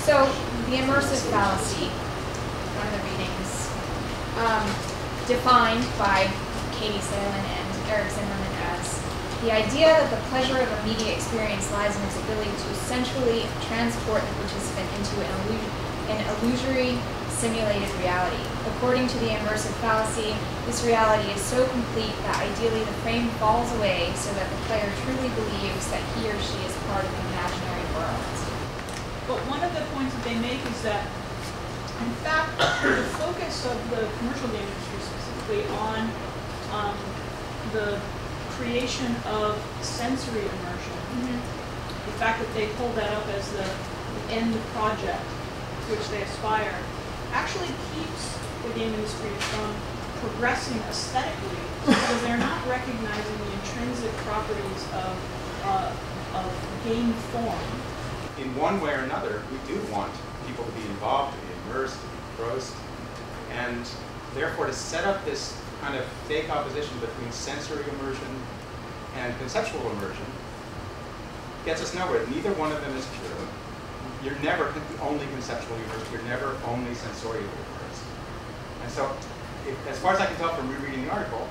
So the immersive fallacy, one of the readings, defined by Katie Salen and Eric Zimmerman as the idea that the pleasure of a media experience lies in its ability to essentially transport the participant into an illusory simulated reality. According to the immersive fallacy, this reality is so complete that ideally the frame falls away so that the player truly believes that he or she is part of an imaginary world. But one of the points that they make is that, in fact, the focus of the commercial game industry specifically on the creation of sensory immersion, the fact that they hold that up as the end project to which they aspire, actually keeps the game industry from progressing aesthetically because they're not recognizing the intrinsic properties of game form. In one way or another, we do want people to be involved, to be immersed, to be engrossed, and therefore to set up this kind of fake opposition between sensory immersion and conceptual immersion gets us nowhere. Neither one of them is true. You're never only conceptually immersed, you're never only sensorially immersed. And so, as far as I can tell from rereading the article,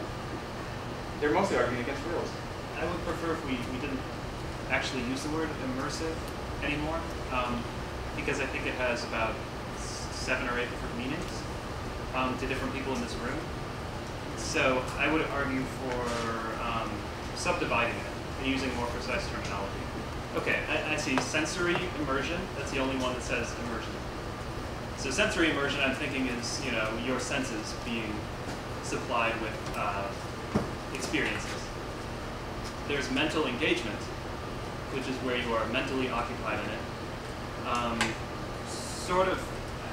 they're mostly arguing against realism. I would prefer if we didn't actually use the word immersive anymore, because I think it has about 7 or 8 different meanings to different people in this room. So I would argue for subdividing it and using more precise terminology. Okay, I see sensory immersion. That's the only one that says immersion. So sensory immersion, I'm thinking, is your senses being supplied with experiences. There's mental engagement, which is where you are mentally occupied in it. Sort of,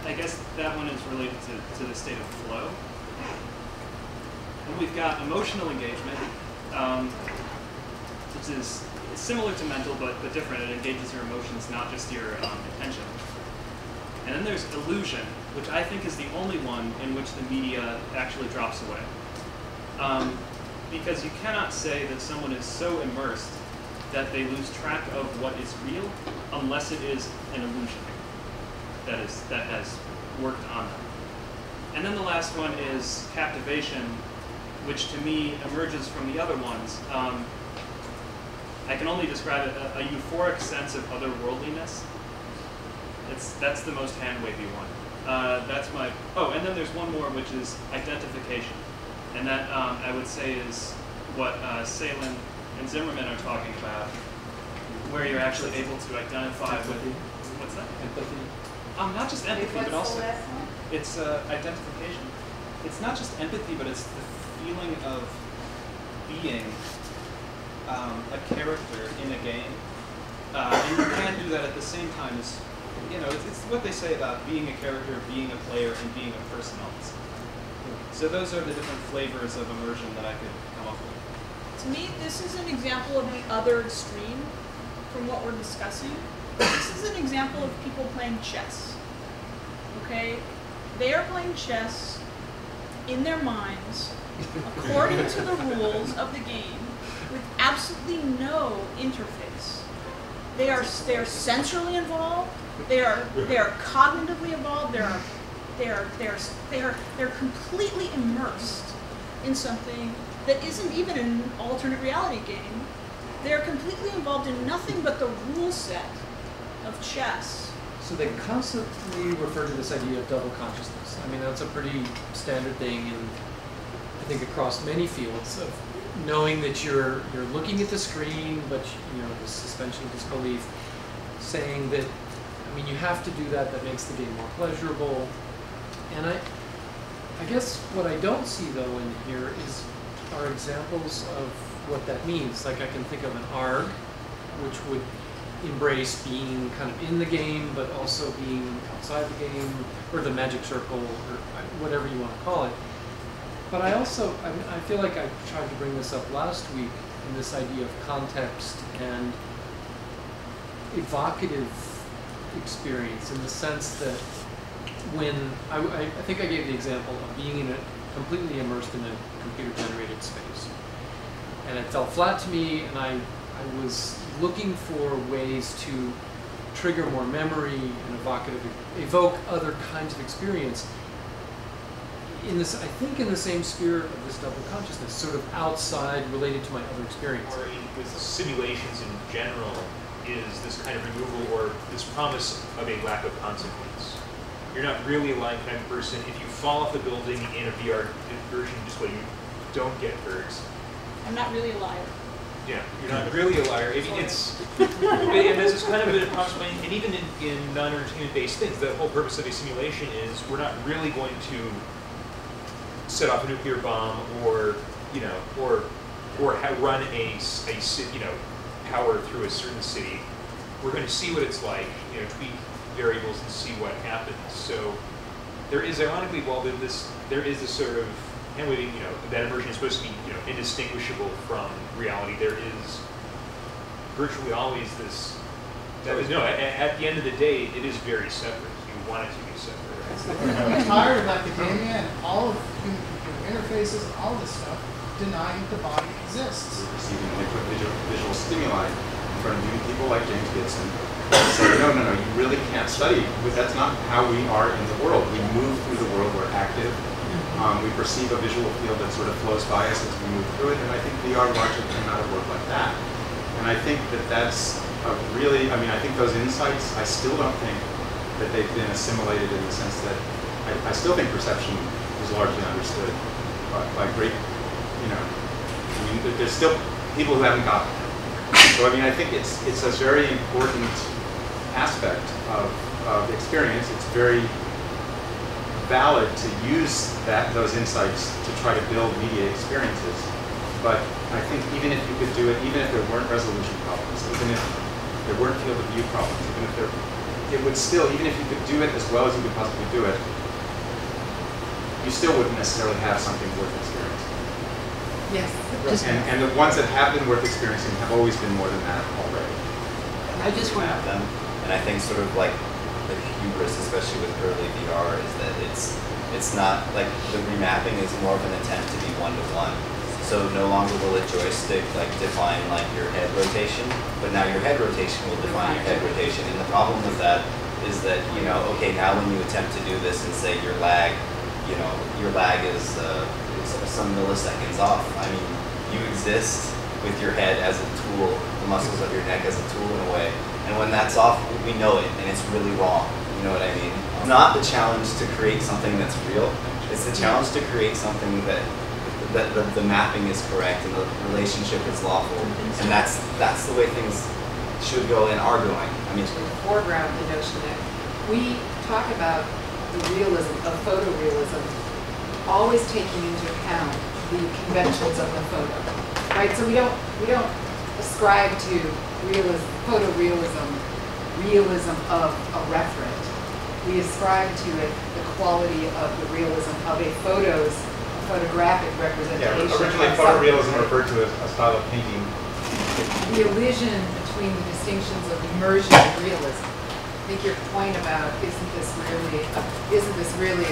I guess that one is related to the state of flow. And we've got emotional engagement, which is similar to mental, but different. It engages your emotions, not just your attention. And then there's illusion, which I think is the only one in which the media actually drops away. Because you cannot say that someone is so immersed that they lose track of what is real, unless it is an illusion that has worked on them. And then the last one is captivation, which to me emerges from the other ones. I can only describe it a euphoric sense of otherworldliness. That's the most hand-wavy one. That's my. Oh, and then there's one more, which is identification, and that I would say is what Salen and Zimmerman are talking about, where you're actually able to identify with. What's that? Empathy. Not just empathy, but also it's identification. It's not just empathy, but it's the feeling of being a character in a game, and you can do that at the same time as, it's what they say about being a character, being a player, and being a person else. So those are the different flavors of immersion that I could come up with. To me, this is an example of the other extreme from what we're discussing. This is an example of people playing chess. Okay? They are playing chess in their minds, according to the rules of the game, with absolutely no interface. They are sensorily involved. They are cognitively involved. They're completely immersed in something that isn't even an alternate reality game. They're completely involved in nothing but the rule set of chess. So they constantly refer to this idea of double consciousness. I mean, that's a pretty standard thing in, I think, across many fields of knowing that you're looking at the screen, but the suspension of disbelief, saying that, I mean, you have to do that. That makes the game more pleasurable. And I guess what I don't see though in here are examples of what that means. Like I can think of an ARG, which would embrace being kind of in the game, but also being outside the game, or the magic circle, or whatever you want to call it. But I also, I feel like I tried to bring this up last week in this idea of context and evocative experience, in the sense that when, I think I gave the example of being completely immersed in a computer-generated space. And it fell flat to me, and I was looking for ways to trigger more memory and evoke other kinds of experience. In this, I think, in the same spirit of this double consciousness, sort of outside, related to my other experience. Or with simulations in general, is this kind of removal or this promise of a lack of consequence. You're not really a lying kind of person. If you fall off the building in a VR version, just what you don't get hurt. I'm not really a liar. Yeah, you're not really a liar. I mean, it's and this is kind of an approximation, and even in non-entertainment-based things, the whole purpose of a simulation is we're not really going to set off a nuclear bomb or run a power through a certain city. We're going to see what it's like, tweak variables and see what happens. So there is, ironically, while there is this sort of handwaving, that immersion is supposed to be, indistinguishable from reality. There is virtually always this. At the end of the day, it is very separate. You want it to be separate. I'm tired of academia and all of human interfaces, all this stuff, denying that the body exists. We're receiving liquid visual stimuli in front of people like James Gibson. Say, no, you really can't study. That's not how we are in the world. We move through the world, we're active. We perceive a visual field that sort of flows by us as we move through it, and I think VR largely came out of work like that. And I think that's I think those insights, I still don't think that they've been assimilated in the sense that I still think perception is largely understood by great, there's still people who haven't got it. So I think it's a very important aspect of experience. It's very valid to use those insights to try to build media experiences. But I think even if you could do it, even if there weren't resolution problems, even if there weren't field of view problems, even if you could do it as well as you could possibly do it, you still wouldn't necessarily have something worth experiencing. Yes. And the ones that have been worth experiencing have always been more than that already. I just want to map them, and I think sort of like the hubris, especially with early VR, is that it's not like the remapping is more of an attempt to be one-to-one. So no longer will a joystick define your head rotation, but now your head rotation will define your head rotation. And the problem with that is that okay, now when you attempt to do this and say your lag is some milliseconds off. I mean, you exist with your head as a tool, the muscles of your neck as a tool in a way. And when that's off, we know it, and it's really wrong. You know what I mean? It's not the challenge to create something that's real. It's the challenge to create something that the mapping is correct and the relationship is lawful. And that's the way things should go and are going. I mean, to foreground the notion that we talk about the realism of photorealism, always taking into account the conventions of the photo, right? So we don't ascribe to photorealism, realism of a referent. We ascribe to it the quality of the realism of a photographic representation. Yeah, originally photorealism referred to as a style of painting. The elision between the distinctions of immersion and realism. I think your point about isn't this really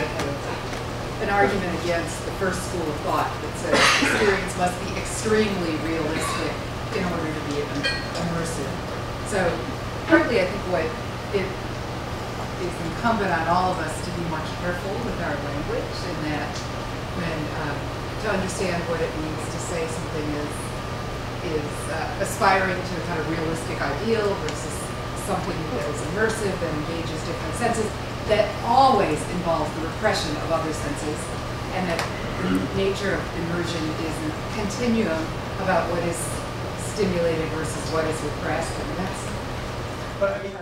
an argument against the first school of thought that says experience must be extremely realistic in order to be immersive. So partly I think what it is incumbent on all of us to be much careful with our language, and that when to understand what it means to say something is aspiring to a kind of realistic ideal versus something that is immersive, that engages different senses, that always involves the repression of other senses, and that the nature of immersion is a continuum about what is stimulated versus what is repressed, and that's. But I mean.